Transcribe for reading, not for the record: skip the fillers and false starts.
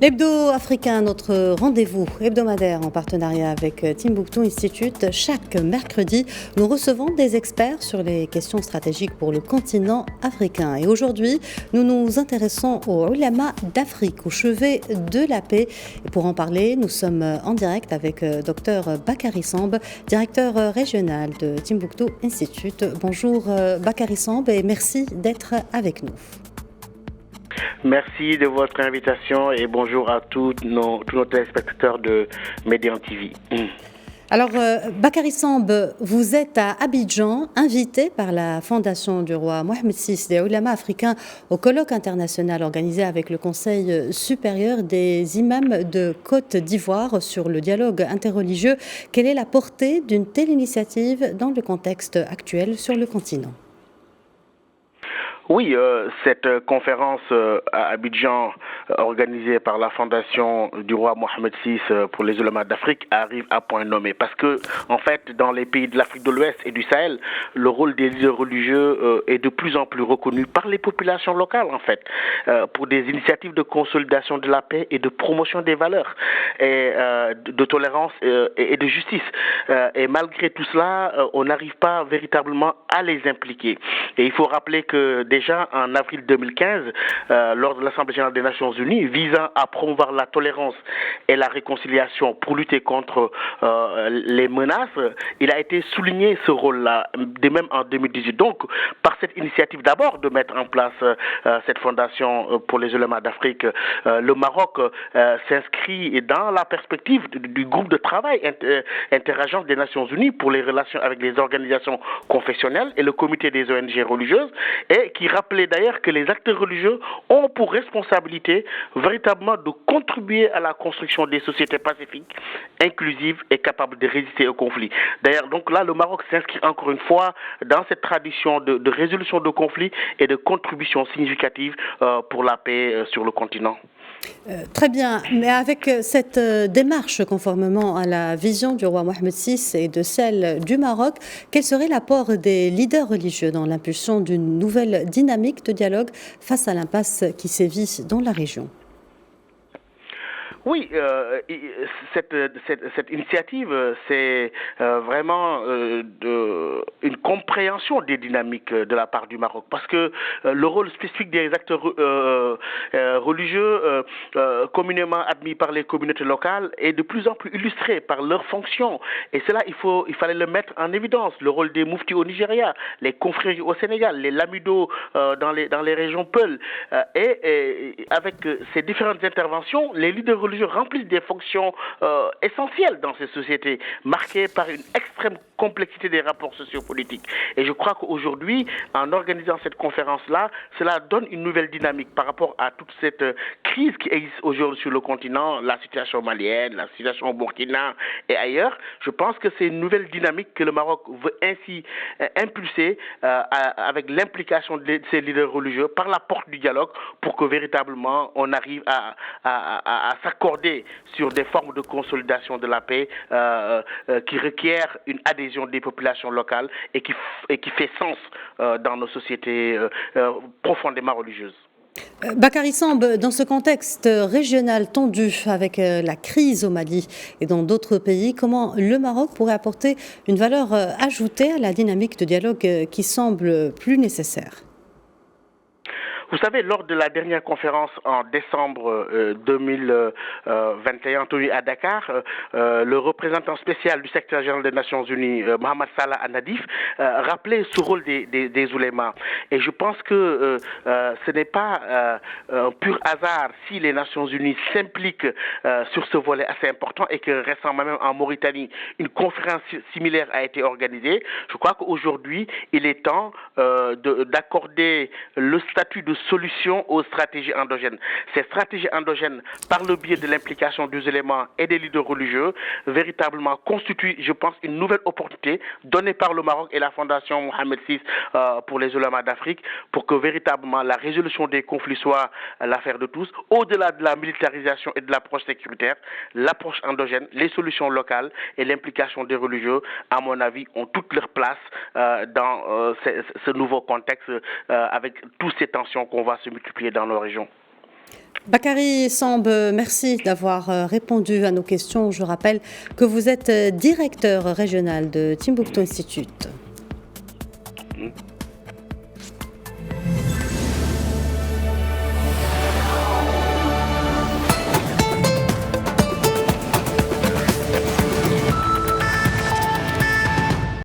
L'Hebdo africain, notre rendez-vous hebdomadaire en partenariat avec Timbuktu Institute. Chaque mercredi, nous recevons des experts sur les questions stratégiques pour le continent africain. Et aujourd'hui, nous nous intéressons aux ulama d'Afrique, au chevet de la paix. Et pour en parler, nous sommes en direct avec Dr Bakary Samb, directeur régional de Timbuktu Institute. Bonjour Bakary Samb et merci d'être avec nous. Merci de votre invitation et bonjour à tous nos téléspectateurs de Médian TV. Alors, Bakary Samb, vous êtes à Abidjan, invité par la Fondation du roi Mohamed VI des Ulama africains au colloque international organisé avec le Conseil supérieur des imams de Côte d'Ivoire sur le dialogue interreligieux. Quelle est la portée d'une telle initiative dans le contexte actuel sur le continent ? Oui, cette conférence à Abidjan organisée par la Fondation du roi Mohamed VI pour les ulémas d'Afrique arrive à point nommé parce que, en fait, dans les pays de l'Afrique de l'Ouest et du Sahel, le rôle des leaders religieux est de plus en plus reconnu par les populations locales, en fait, pour des initiatives de consolidation de la paix et de promotion des valeurs et de tolérance et de justice. Et malgré tout cela, on n'arrive pas véritablement à les impliquer. Et il faut rappeler que déjà en avril 2015, lors de l'Assemblée générale des Nations Unies, visant à promouvoir la tolérance et la réconciliation pour lutter contre les menaces, il a été souligné ce rôle-là, de même en 2018. Donc, par cette initiative d'abord de mettre en place cette fondation pour les ulémas d'Afrique, le Maroc s'inscrit dans la perspective du groupe de travail interagence des Nations Unies pour les relations avec les organisations confessionnelles et le comité des ONG religieuses, et qui rappelait d'ailleurs que les acteurs religieux ont pour responsabilité véritablement de contribuer à la construction des sociétés pacifiques, inclusives et capables de résister aux conflits. D'ailleurs, donc là, le Maroc s'inscrit encore une fois dans cette tradition de résolution de conflits et de contribution significative pour la paix sur le continent. Très bien, mais avec cette démarche conformément à la vision du roi Mohamed VI et de celle du Maroc, quel serait l'apport des leaders religieux dans l'impulsion d'une nouvelle dynamique de dialogue face à l'impasse qui sévit dans la région ? Oui, cette initiative, c'est vraiment une compréhension des dynamiques de la part du Maroc, parce que le rôle spécifique des acteurs religieux, communément admis par les communautés locales, est de plus en plus illustré par leurs fonctions. Et cela, il fallait le mettre en évidence. Le rôle des mouftis au Nigeria, les confréries au Sénégal, les lamidos dans les régions Peul. Et avec ces différentes interventions, les leaders religieux remplissent des fonctions essentielles dans ces sociétés, marquées par une extrême complexité des rapports sociopolitiques. Et je crois qu'aujourd'hui, en organisant cette conférence-là, cela donne une nouvelle dynamique par rapport à toute cette crise qui existe aujourd'hui sur le continent, la situation malienne, la situation au Burkina et ailleurs. Je pense que c'est une nouvelle dynamique que le Maroc veut ainsi impulser avec l'implication de ces leaders religieux par la porte du dialogue pour que véritablement on arrive à s'accorder sur des formes de consolidation de la paix qui requièrent une adhésion des populations locales et qui fait sens dans nos sociétés profondément religieuses. Bakary Samb, dans ce contexte régional tendu avec la crise au Mali et dans d'autres pays, comment le Maroc pourrait apporter une valeur ajoutée à la dynamique de dialogue qui semble plus nécessaire ? Vous savez, lors de la dernière conférence en décembre 2021 tenue à Dakar, le représentant spécial du secrétaire général des Nations Unies, Mohamed Salah Al-Nadif, rappelait ce rôle des oulémas. Et je pense que ce n'est pas un pur hasard si les Nations Unies s'impliquent sur ce volet assez important et que récemment même en Mauritanie, une conférence similaire a été organisée. Je crois qu'aujourd'hui, il est temps d'accorder le statut de solution aux stratégies endogènes. Ces stratégies endogènes, par le biais de l'implication des éléments et des leaders religieux, véritablement constituent, je pense, une nouvelle opportunité donnée par le Maroc et la Fondation Mohamed VI pour les ulémas d'Afrique pour que véritablement la résolution des conflits soit l'affaire de tous. Au-delà de la militarisation et de l'approche sécuritaire, l'approche endogène, les solutions locales et l'implication des religieux, à mon avis, ont toute leur place dans ce nouveau contexte avec toutes ces tensions qu'on va se multiplier dans nos régions. Bakary Samb, merci d'avoir répondu à nos questions. Je rappelle que vous êtes directeur régional de Timbuktu Institute.